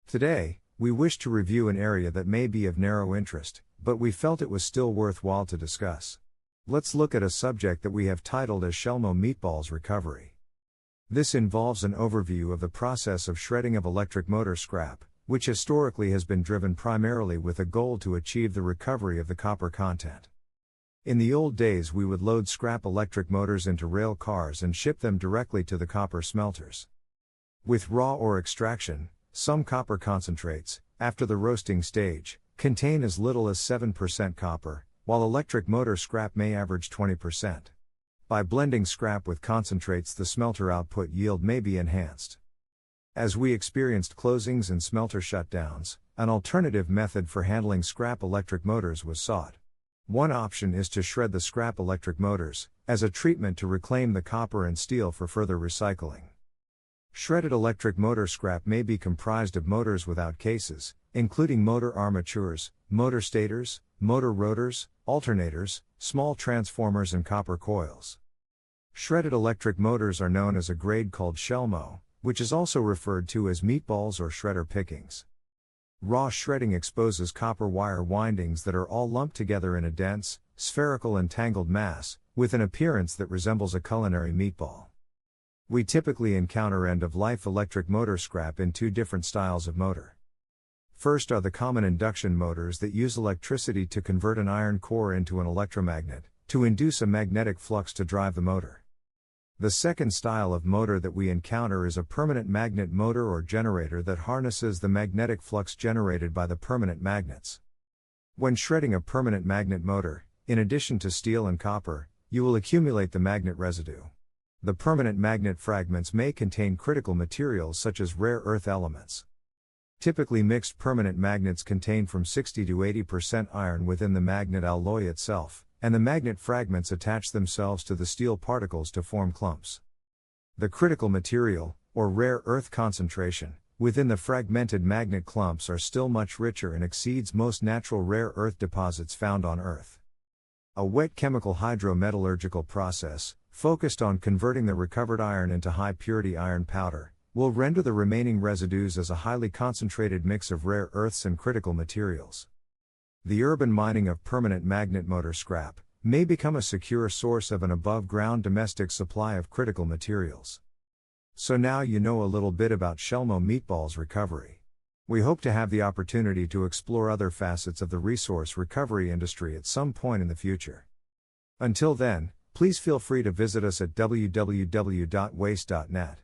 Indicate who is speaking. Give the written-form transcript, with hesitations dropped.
Speaker 1: Today, we wish to review an area that may be of narrow interest, but we felt it was still worthwhile to discuss. Let's look at a subject that we have titled as Shelmo Meatballs Recovery. This involves an overview of the process of shredding of electric motor scrap, which historically has been driven primarily with a goal to achieve the recovery of the copper content. In the old days, we would load scrap electric motors into rail cars and ship them directly to the copper smelters. With raw ore extraction, some copper concentrates, after the roasting stage, contain as little as 7% copper, while electric motor scrap may average 20%. By blending scrap with concentrates, the smelter output yield may be enhanced. As we experienced closings and smelter shutdowns, an alternative method for handling scrap electric motors was sought. One option is to shred the scrap electric motors, as a treatment to reclaim the copper and steel for further recycling. Shredded electric motor scrap may be comprised of motors without cases, including motor armatures, motor stators, motor rotors, alternators, small transformers and copper coils. Shredded electric motors are known as a grade called Shelmo, which is also referred to as meatballs or shredder pickings. Raw shredding exposes copper wire windings that are all lumped together in a dense, spherical and tangled mass, with an appearance that resembles a culinary meatball. We typically encounter end-of-life electric motor scrap in two different styles of motor. First are the common induction motors that use electricity to convert an iron core into an electromagnet, to induce a magnetic flux to drive the motor. The second style of motor that we encounter is a permanent magnet motor or generator that harnesses the magnetic flux generated by the permanent magnets. When shredding a permanent magnet motor, in addition to steel and copper, you will accumulate the magnet residue. The permanent magnet fragments may contain critical materials such as rare earth elements. Typically, mixed permanent magnets contain from 60 to 80% iron within the magnet alloy itself, and the magnet fragments attach themselves to the steel particles to form clumps. The critical material, or rare earth concentration, within the fragmented magnet clumps are still much richer and exceeds most natural rare earth deposits found on Earth. A wet chemical hydrometallurgical process, focused on converting the recovered iron into high-purity iron powder, will render the remaining residues as a highly concentrated mix of rare earths and critical materials. The urban mining of permanent magnet motor scrap may become a secure source of an above-ground domestic supply of critical materials. So now you know a little bit about Shelmo Meatballs Recovery. We hope to have the opportunity to explore other facets of the resource recovery industry at some point in the future. Until then, please feel free to visit us at www.waste.net.